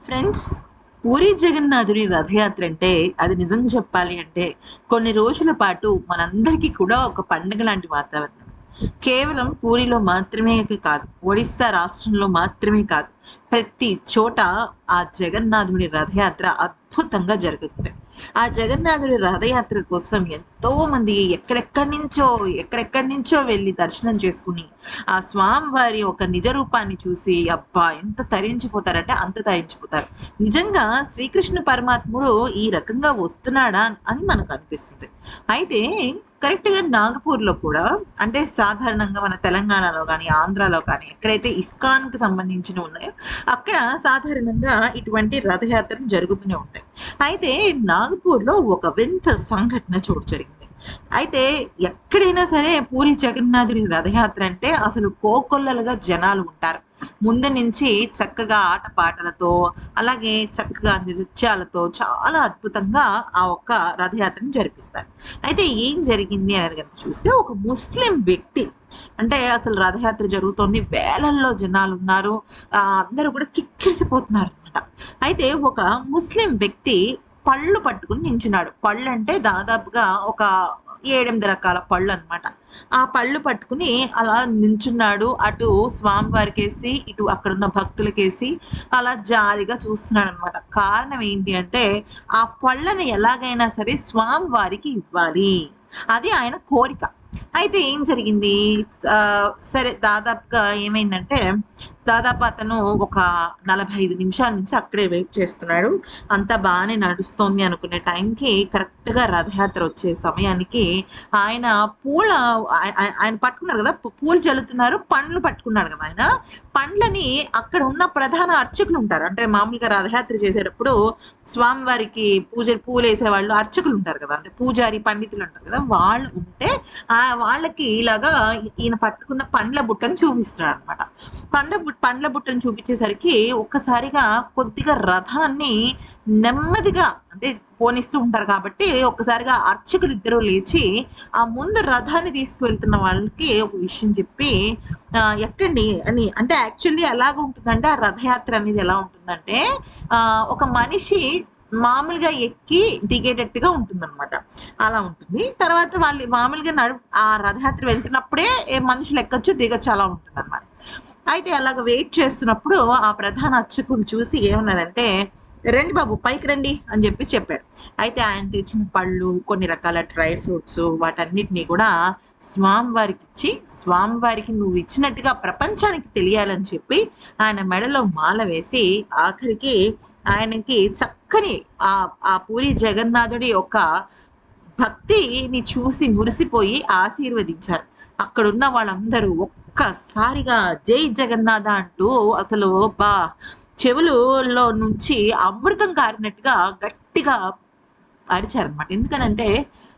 Friends, puri జగన్నాథుడి రథయాత్ర అంటే అది నిజంగా చెప్పాలి అంటే కొన్ని రోజుల పాటు మనందరికీ కూడా ఒక పండుగ లాంటి వాతావరణం. కేవలం పూరిలో మాత్రమే కాదు, ఒడిస్సా రాష్ట్రంలో మాత్రమే కాదు, ప్రతి చోట ఆ జగన్నాథుడి రథయాత్ర అద్భుతంగా జరుగుతుంది. ఆ జగన్నాథుడి రథయాత్ర కోసం ఎంతో మంది ఎక్కడెక్కడి నుంచో వెళ్ళి దర్శనం చేసుకుని ఆ స్వామివారి ఒక నిజ రూపాన్ని చూసి అబ్బా ఎంత తరించిపోతారంటే అంత తరించిపోతారు. నిజంగా శ్రీకృష్ణ పరమాత్ముడు ఈ రకంగా వస్తున్నాడా అని మనకు అనిపిస్తుంది. అయితే కరెక్ట్‌గా నాగపూర్‌లో కూడా, అంటే సాధారణంగా మన తెలంగాణలో గాని, ఆంధ్రాలో కానీ ఎక్కడైతే ఇస్కాన్‌కి సంబంధించినవి ఉన్నాయో అక్కడ సాధారణంగా ఇటువంటి రథయాత్రలు జరుగుతూనే ఉంటాయి. అయితే నాగపూర్‌లో ఒక వింత సంఘటన చోటు జరిగింది. అయితే ఎక్కడైనా సరే పూరి జగన్నాథుడి రథయాత్ర అంటే అసలు కోకొల్లలుగా జనాలు ఉంటారు. ముందు నుంచి చక్కగా ఆటపాటలతో, అలాగే చక్కగా నృత్యాలతో చాలా అద్భుతంగా ఆ ఒక్క రథయాత్రను జరిపిస్తారు. అయితే ఏం జరిగింది అనేది కనుక చూస్తే, ఒక ముస్లిం వ్యక్తి, అంటే అసలు రథయాత్ర జరుగుతోంది, వేలల్లో జనాలున్నారు. అందరూ కూడా కిక్కిరిసిపోతున్నారనమాట. అయితే ఒక ముస్లిం వ్యక్తి పళ్ళు పట్టుకుని నించున్నాడు. పళ్ళంటే దాదాపుగా ఒక 7, 8 రకాల పళ్ళనమాట. ఆ పళ్ళు పట్టుకుని అలా నించున్నాడు. అటు స్వామివారికేసి, ఇటు అక్కడున్న భక్తులకేసి అలా జాలిగా చూస్తున్నాడనమాట. కారణం ఏంటి అంటే, ఆ పళ్ళని ఎలాగైనా సరే స్వామివారికి ఇవ్వాలి. అది ఆయన కోరిక. అయితే ఏం జరిగింది? సరే దాదాపుగా ఏమైందంటే, దాదాపు అతను ఒక 45 నిమిషాల నుంచి అక్కడే వెయిట్ చేస్తున్నాడు. అంతా బానే నడుస్తోంది అనుకునే టైంకి కరెక్ట్‌గా రథయాత్ర వచ్చే సమయానికి ఆయన పూల ఆయన పట్టుకున్నారు కదా! పూలు చల్లుతున్నారు. పండ్లు పట్టుకున్నాడు కదా ఆయన. పండ్లని అక్కడ ఉన్న ప్రధాన అర్చకులుంటారు. అంటే మామూలుగా రథయాత్ర చేసేటప్పుడు స్వామివారికి పూలేసేవాళ్ళు అర్చకులుంటారు కదా! అంటే పూజారి, పండితులుంటారు కదా! వాళ్ళు ఉంటే వాళ్ళకి ఇలాగా ఈయన పట్టుకున్న పండ్ల బుట్టను చూపిస్తున్నాడనమాట. పండ్ల బుట్టను చూపించేసరికి ఒక్కసారిగా కొద్దిగా రథాన్ని నెమ్మదిగా, అంటే పోనిస్తూ ఉంటారు కాబట్టి ఒక్కసారిగా అర్చకులు ఇద్దరు లేచి ఆ ముందు రథాన్ని తీసుకువెళ్తున్న వాళ్ళకి ఒక విషయం చెప్పి ఎక్కండి అని. అంటే యాక్చువల్లీ ఎలాగ ఉంటుందంటే, ఆ రథయాత్ర అనేది ఎలా ఉంటుందంటే, ఒక మనిషి మామూలుగా ఎక్కి దిగేటట్టుగా ఉంటుందన్నమాట. అలా ఉంటుంది. తర్వాత వాళ్ళు మామూలుగా ఆ రథయాత్ర వెళ్తున్నప్పుడే మనుషులు ఎక్కొచ్చు, దిగొచ్చు, అలా ఉంటుందన్నమాట. అయితే అలాగ వెయిట్ చేస్తున్నప్పుడు ఆ ప్రధాన అర్చకులు చూసి ఏమన్నారంటే, "రండి బాబు పైకి రండి" అని చెప్పాడు. అయితే ఆయన తెచ్చిన పళ్ళు, కొన్ని రకాల డ్రై ఫ్రూట్స్, వాటన్నిటిని కూడా స్వామివారికిచ్చి, స్వామివారికి నువ్వు ఇచ్చినట్టుగా ప్రపంచానికి తెలియాలని చెప్పి ఆయన మెడలో మాల వేసి, ఆఖరికి ఆయనకి చక్కని ఆ పూరి జగన్నాథుడి యొక్క భక్తిని చూసి మురిసిపోయి ఆశీర్వదించారు. అక్కడున్న వాళ్ళందరూ ఒక్కసారిగా జై జగన్నాథ అంటూ అసలు చెవులలో నుంచి అమృతం కారినట్టుగా గట్టిగా అరిచారనమాట. ఎందుకనంటే,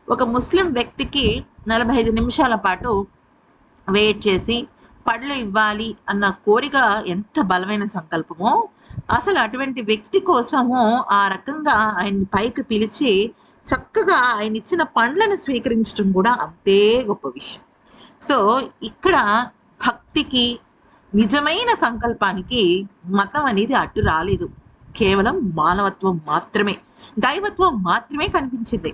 ఒక ముస్లిం వ్యక్తికి 45 నిమిషాల పాటు వెయిట్ చేసి పళ్ళు ఇవ్వాలి అన్న కోరిక ఎంత బలమైన సంకల్పమో, అసలు అటువంటి వ్యక్తి కోసము ఆ రకంగా ఆయన్ని పైకి పిలిచి చక్కగా ఆయన ఇచ్చిన పండ్లను స్వీకరించడం కూడా అంతే గొప్ప విషయం. సో ఇక్కడ భక్తికి, నిజమైన సంకల్పానికి మతం అనేది అడ్డు రాలేదు. కేవలం మానవత్వం మాత్రమే, దైవత్వం మాత్రమే కనిపించింది.